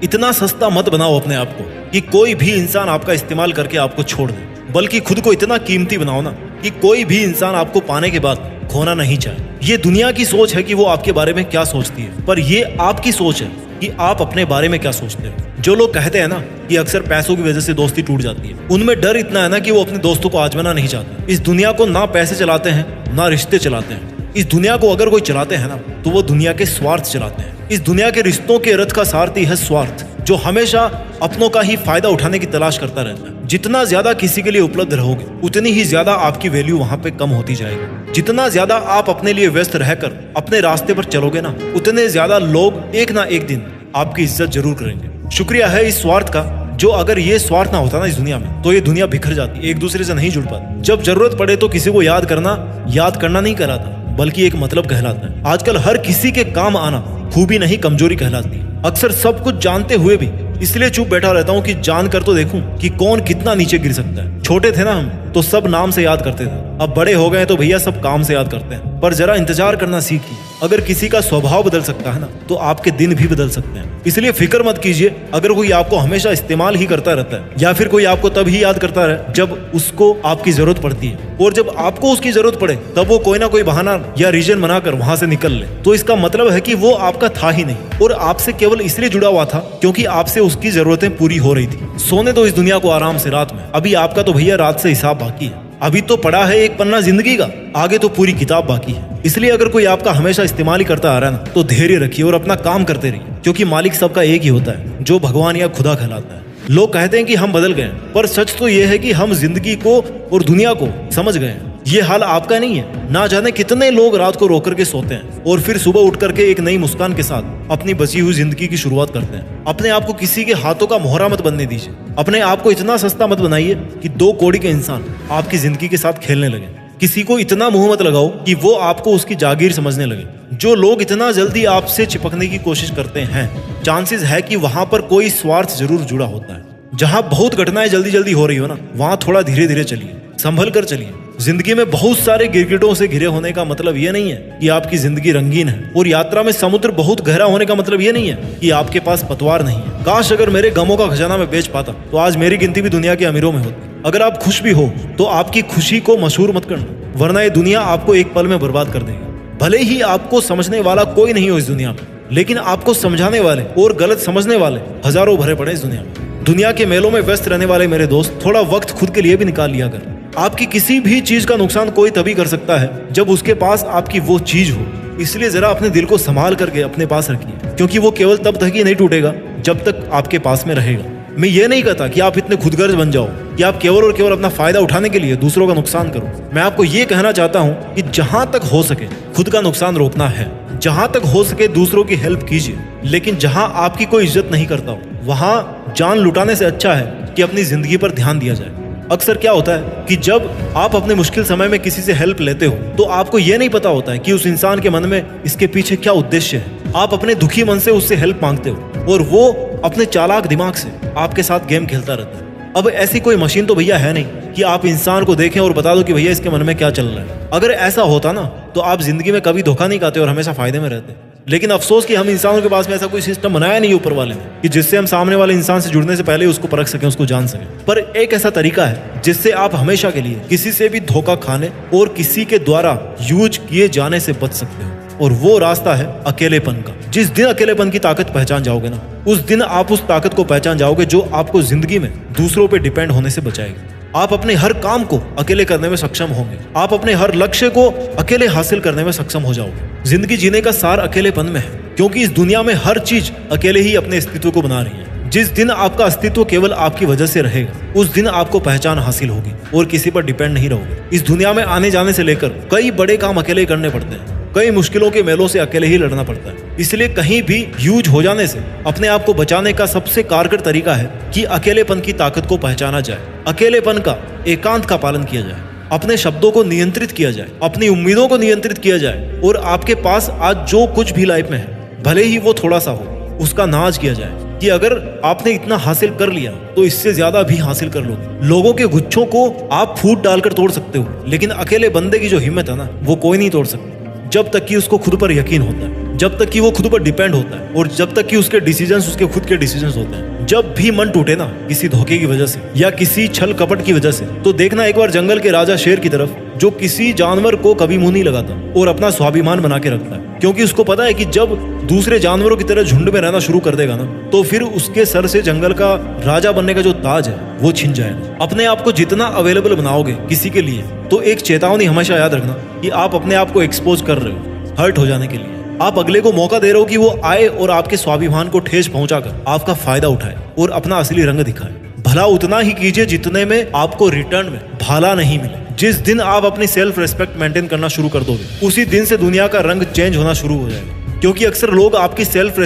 इतना सस्ता मत बनाओ अपने आप को कि कोई भी इंसान आपका इस्तेमाल करके आपको छोड़ दे, बल्कि खुद को इतना कीमती बनाओ ना कि कोई भी इंसान आपको पाने के बाद खोना नहीं चाहे। ये दुनिया की सोच है कि वो आपके बारे में क्या सोचती है, पर ये आपकी सोच है कि आप अपने बारे में क्या सोचते हो। जो लोग कहते हैं ना कि अक्सर पैसों की वजह से दोस्ती टूट जाती है, उनमें डर इतना है ना कि वो अपने दोस्तों को आजमाना नहीं चाहते। इस दुनिया को ना पैसे चलाते हैं ना रिश्ते चलाते हैं। इस दुनिया को अगर कोई चलाते हैं ना तो वो दुनिया के स्वार्थ चलाते हैं। इस दुनिया के रिश्तों के रथ का सारथी है स्वार्थ, जो हमेशा अपनों का ही फायदा उठाने की तलाश करता रहता है। जितना ज्यादा किसी के लिए उपलब्ध रहोगे उतनी ही ज्यादा आपकी वैल्यू वहां पे कम होती जाएगी। जितना ज्यादा आप अपने लिए व्यस्त रहकर अपने रास्ते पर चलोगे ना, उतने ज्यादा लोग एक ना एक दिन आपकी इज्जत जरूर करेंगे। शुक्रिया है इस स्वार्थ का, जो अगर ये स्वार्थ ना होता ना इस दुनिया में तो ये दुनिया बिखर जाती, एक दूसरे से नहीं जुड़ पाती। जब जरूरत पड़े तो किसी को याद करना नहीं कहलाता, बल्कि एक मतलब कहलाता है। आजकल हर किसी के काम आना खूबी नहीं कमजोरी कहलाती है। अक्सर सब कुछ जानते हुए भी इसलिए चुप बैठा रहता हूँ कि जान कर तो देखूं कि कौन कितना नीचे गिर सकता है। छोटे थे ना हम तो सब नाम से याद करते थे, अब बड़े हो गए तो भैया सब काम से याद करते हैं। पर जरा इंतजार करना सीखिए, अगर किसी का स्वभाव बदल सकता है ना तो आपके दिन भी बदल सकते हैं। इसलिए फिक्र मत कीजिए अगर कोई आपको हमेशा इस्तेमाल ही करता रहता है, या फिर कोई आपको तब ही याद करता रहे जब उसको आपकी जरूरत पड़ती है, और जब आपको उसकी जरूरत पड़े तब वो कोई ना कोई बहाना या रीजन बनाकर वहां से निकल ले, तो इसका मतलब है कि वो आपका था ही नहीं और आपसे केवल इसलिए जुड़ा हुआ था क्योंकि आपसे उसकी जरूरतें पूरी हो रही थी। सोने दो इस दुनिया को आराम से रात में, अभी आपका तो भैया रात से हिसाब बाकी है। अभी तो पड़ा है एक पन्ना जिंदगी का, आगे तो पूरी किताब बाकी है। इसलिए अगर कोई आपका हमेशा इस्तेमाल ही करता आ रहा है ना तो धैर्य रखिए और अपना काम करते रहिए, क्योंकि मालिक सबका एक ही होता है, जो भगवान या खुदा कहलाता है। लोग कहते हैं कि हम बदल गए, पर सच तो यह है कि हम जिंदगी को और दुनिया को समझ गए हैं। ये हाल आपका नहीं है। ना जाने कितने लोग रात को रो करके सोते हैं और फिर सुबह उठ करके एक नई मुस्कान के साथ अपनी बची हुई जिंदगी की शुरुआत करते हैं। अपने आप को किसी के हाथों का मोहरा मत बनने दीजिए। अपने आप को इतना सस्ता मत बनाइए कि 2 कौड़ी के इंसान आपकी जिंदगी के साथ खेलने लगे। किसी को इतना मुंह मत लगाओ कि वो आपको उसकी जागीर समझने लगे। जो लोग इतना जल्दी आपसे चिपकने की कोशिश करते हैं, चांसेस है कि वहां पर कोई स्वार्थ जरूर जुड़ा होता है। जहां बहुत घटनाएं जल्दी जल्दी हो रही हो ना, वहां थोड़ा धीरे धीरे चलिए, संभल कर चलिए। जिंदगी में बहुत सारे गिरगिटों से घिरे होने का मतलब ये नहीं है कि आपकी जिंदगी रंगीन है, और यात्रा में समुद्र बहुत गहरा होने का मतलब ये नहीं है कि आपके पास पतवार नहीं है। काश अगर मेरे गमों का खजाना मैं बेच पाता तो आज मेरी गिनती भी दुनिया के अमीरों में होती। अगर आप खुश भी हो तो आपकी खुशी को मशहूर मत करना, वरना ये दुनिया आपको एक पल में बर्बाद कर देगी। भले ही आपको समझने वाला कोई नहीं हो इस दुनिया में, लेकिन आपको समझाने वाले और गलत समझने वाले हजारों भरे पड़े इस दुनिया में। दुनिया के मेलों में व्यस्त रहने वाले मेरे दोस्त, थोड़ा वक्त खुद के लिए भी निकाल लिया कर। आपकी किसी भी चीज का नुकसान कोई तभी कर सकता है जब उसके पास आपकी वो चीज हो। इसलिए जरा अपने दिल को संभाल करके अपने पास रखिए, क्योंकि वो केवल तब तक ही नहीं टूटेगा जब तक आपके पास में रहेगा। मैं ये नहीं कहता कि आप इतने खुदगर्ज बन जाओ कि आप केवल और केवल अपना फायदा उठाने के लिए दूसरों का नुकसान करो। मैं आपको ये कहना चाहता हूँ कि जहां तक हो सके खुद का नुकसान रोकना है, जहां तक हो सके दूसरों की हेल्प कीजिए, लेकिन जहां आपकी कोई इज्जत नहीं करता हो वहां जान लुटाने से अच्छा है कि अपनी जिंदगी पर ध्यान दिया जाए। अक्सर क्या होता है कि जब आप अपने मुश्किल समय में किसी से हेल्प लेते हो तो आपको ये नहीं पता होता है कि उस इंसान के मन में इसके पीछे क्या उद्देश्य है। आप अपने दुखी मन से उससे हेल्प मांगते हो और वो अपने चालाक दिमाग से आपके साथ गेम खेलता रहता है। अब ऐसी कोई मशीन तो भैया है नहीं कि आप इंसान को देखें और बता दो कि भैया इसके मन में क्या चल रहा है। अगर ऐसा होता ना तो आप जिंदगी में कभी धोखा नहीं खाते और हमेशा फायदे में रहते। लेकिन अफसोस कि हम इंसानों के पास में ऐसा कोई सिस्टम बनाया नहीं ऊपर वाले ने कि जिससे हम सामने वाले इंसान से जुड़ने से पहले उसको परख सकें, उसको जान सकें। पर एक ऐसा तरीका है जिससे आप हमेशा के लिए किसी से भी धोखा खाने और किसी के द्वारा यूज किए जाने से बच सकते हो, और वो रास्ता है अकेलेपन का। जिस दिन अकेलेपन की ताकत पहचान जाओगे ना, उस दिन आप उस ताकत को पहचान जाओगे जो आपको जिंदगी में दूसरों पे डिपेंड होने से बचाएगी। आप अपने हर काम को अकेले करने में सक्षम होंगे। आप अपने हर लक्ष्य को अकेले हासिल करने में सक्षम हो जाओगे। जिंदगी जीने का सार अकेलेपन में है, क्योंकि इस दुनिया में हर चीज अकेले ही अपने अस्तित्व को बना रही है। जिस दिन आपका अस्तित्व केवल आपकी वजह से रहेगा, उस दिन आपको पहचान हासिल होगी और किसी पर डिपेंड नहीं रहोगे। इस दुनिया में आने जाने से लेकर कई बड़े काम अकेले करने पड़ते हैं, कई मुश्किलों के मेलों से अकेले ही लड़ना पड़ता है। इसलिए कहीं भी यूज हो जाने से अपने आप को बचाने का सबसे कारगर तरीका है कि अकेलेपन की ताकत को पहचाना जाए, अकेलेपन का एकांत का पालन किया जाए, अपने शब्दों को नियंत्रित किया जाए, अपनी उम्मीदों को नियंत्रित किया जाए, और आपके पास आज जो कुछ भी लाइफ में है, भले ही वो थोड़ा सा हो, उसका नाज किया जाए कि अगर आपने इतना हासिल कर लिया तो इससे ज्यादा भी हासिल कर लोगे। लोगों के गुच्छों को आप फूट डालकर तोड़ सकते हो, लेकिन अकेले बंदे की जो हिम्मत है ना, वो कोई नहीं तोड़ सकता जब तक कि उसको खुद पर यकीन होता है। जब तक कि वो खुद पर डिपेंड होता है और जब तक कि उसके डिसीजंस उसके खुद के डिसीजंस होते हैं। जब भी मन टूटे ना किसी धोखे की वजह से या किसी छल कपट की वजह से, तो देखना एक बार जंगल के राजा शेर की तरफ, जो किसी जानवर को कभी मुंह नहीं लगाता और अपना स्वाभिमान बना के रखता है, क्योंकि उसको पता है कि जब दूसरे जानवरों की तरह झुंड में रहना शुरू कर देगा ना, तो फिर उसके सर से जंगल का राजा बनने का जो ताज है वो छिन जाएगा। अपने आप को जितना अवेलेबल बनाओगे किसी के लिए, तो एक चेतावनी हमेशा याद रखना कि आप अपने आप को एक्सपोज कर रहे हो हर्ट हो जाने के लिए। आप अगले को मौका दे रहे हो कि वो आए और आपके स्वाभिमान को ठेस पहुंचाकर आपका फायदा उठाए और अपना असली रंग दिखाए। भला उतना ही कीजिए जितने में आपको रिटर्न में भाला नहीं मिले। जिस दिन आप अपनी सेल्फ रेस्पेक्ट मेंटेन करना शुरू कर दोगे, उसी दिन से दुनिया का रंग चेंज होना शुरू हो जाएगा। क्योंकि अक्सर लोग आपकी सेल्फ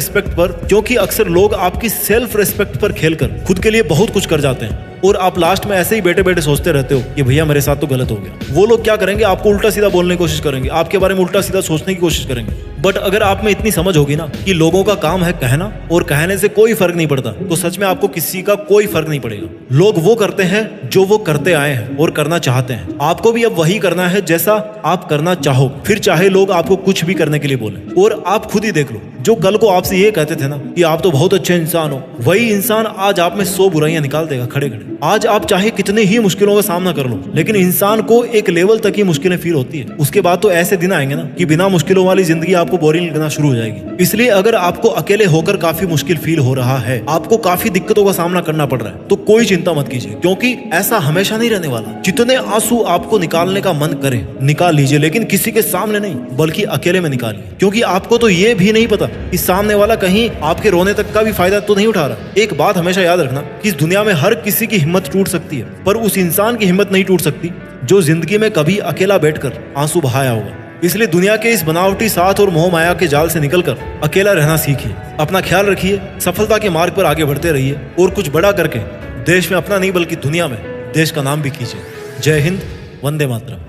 रेस्पेक्ट पर खेलकर खुद के लिए बहुत कुछ कर जाते हैं और आप लास्ट में ऐसे ही बैठे बैठे सोचते रहते हो कि भैया मेरे साथ तो गलत हो गया। वो लोग क्या करेंगे, आपको उल्टा सीधा बोलने की कोशिश करेंगे, आपके बारे में उल्टा सीधा सोचने की कोशिश करेंगे। बट अगर आप में इतनी समझ होगी ना कि लोगों का काम है कहना और कहने से कोई फर्क नहीं पड़ता, तो सच में आपको किसी का कोई फर्क नहीं पड़ेगा। लोग वो करते हैं जो वो करते आए हैं और करना चाहते हैं। आपको भी अब वही करना है जैसा आप करना चाहो, फिर चाहे लोग आपको कुछ भी करने के लिए बोले। और आप खुद ही देख लो, जो कल को आपसे ये कहते थे ना कि आप तो बहुत अच्छे इंसान हो, वही इंसान आज आप में 100 बुराइयां निकाल देगा खड़े खड़े। आज आप चाहे कितने ही मुश्किलों का सामना कर लो, लेकिन इंसान को एक लेवल तक ही मुश्किलें फील होती है। उसके बाद तो ऐसे दिन आएंगे ना कि बिना मुश्किलों वाली जिंदगी आपको बोरिंग लगना शुरू हो जाएगी। इसलिए अगर आपको अकेले होकर काफी मुश्किल फील हो रहा है, आपको काफी दिक्कतों का सामना करना पड़ रहा है, तो कोई चिंता मत कीजिए, क्योंकि ऐसा हमेशा नहीं रहने वाला। जितने आंसू आपको निकालने का मन करे निकाल लीजिए, लेकिन किसी के सामने नहीं, बल्कि अकेले में निकालिए। क्योंकि आपको तो ये भी नहीं पता कि सामने वाला कहीं आपके रोने तक का भी फायदा तो नहीं उठा रहा। एक बात हमेशा याद रखना कि इस दुनिया में हर किसी की हिम्मत टूट सकती है, पर उस इंसान की हिम्मत नहीं टूट सकती जो जिंदगी में कभी अकेला बैठकर आंसू बहाया होगा। इसलिए दुनिया के इस बनावटी साथ और मोह माया के जाल से निकलकर अकेला रहना सीखिए। अपना ख्याल रखिए, सफलता के मार्ग पर आगे बढ़ते रहिए और कुछ बड़ा करके देश में अपना नहीं बल्कि दुनिया में देश का नाम भी कीजिए। जय हिंद, वंदे मातरम।